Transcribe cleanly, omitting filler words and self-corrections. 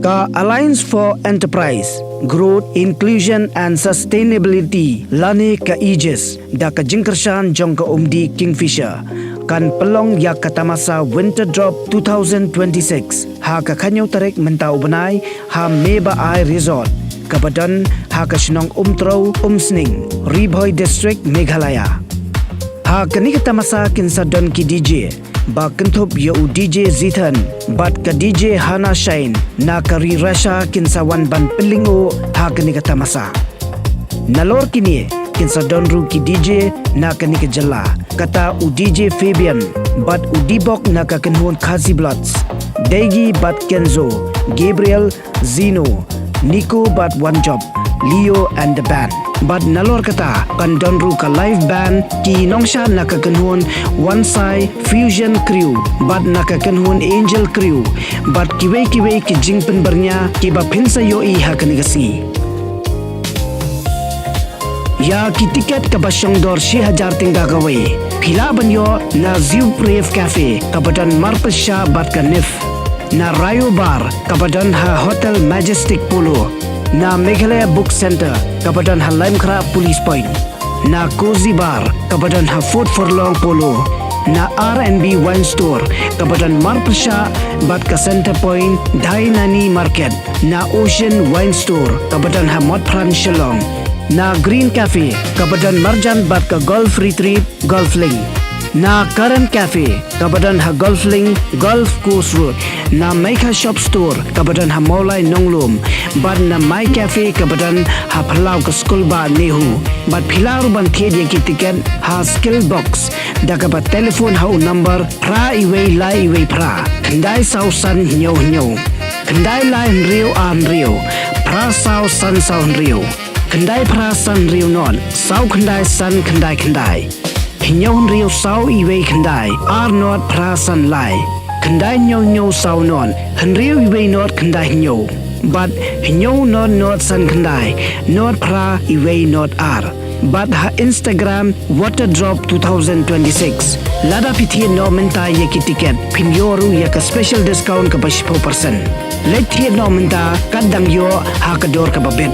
Ka Alliance for Enterprise, Growth, Inclusion and Sustainability lani ka Aegis da ka jingkershan jong ka umdi Kingfisher kan pelong ya katamasa Winter Drop 2026 ha ka kanyaw tarik mentau benai ha Mebaai Resort kabadan ha ka sinong Umtrew Umsning Mebaai District Meghalaya ha kani katamasa kinsadon ki DJ ba kentup ya u DJ Zithan bat ka DJ Hana Shine na kari rasha kinsawan ban Pynlynguh ha kani katamasa nalor kini kinsa donru ki DJ na kani ka jala kata u DJ Fabian bat u dibok na ka kenhun Kazi Blots Degi bat Kenzo Gabriel Zino Nico bat One Job Leo and the band but nalor kata kan donru ka live band ki nongsha na ka kenhun One Sai Fusion Crew but na ka kenhun Angel Crew but kiwe ki jingpen bernya ki ba pinsa yo I ha kanigasi ya ki tiket ka basyong dor 6,000 tingga gawe pila banyo na Ziu Brave Cafe kabadan Marpesha bat ka Nif na Rayo Bar kabadan ha Hotel Majestic Polo na Meghalaya Book Center kabadan ha Limekra Police Point na Cozy Bar kabadan ha Food for Long Polo na R&B Wine Store kabadan Marpesha bat ka Center Point Dainani Market na Ocean Wine Store kabadan ha Motpran Shillong na Green Cafe kabadan Marjan bat ka Golf Retreat Golf Link na Current Cafe kabadan ha Golf Link Golf Course Road na Maika Shop Store kabadan ha Maulai Nonglum bat na My Cafe kabadan ha Palau ka School ba Nehu bat pilaru ban thied ye ki tiket ha Skill Box da kabat telephone ha number pra iway lai iway pra kandai sau san nyo kandai lai rio an rio pra sau san rio kandai pra san rio non sau kandai san kandai Hinyaw rio sau iway kandai ar not pra san lai kandai nyo sau non rio iway not kandai hinyaw but hinyaw not san kandai not pra iway not ar but ha Instagram Water Drop 2026 lada pithi no menta ye ki ticket pinyoru ya ka special discount ka 10% let thi no menta kadang yo ha ka dor ka babet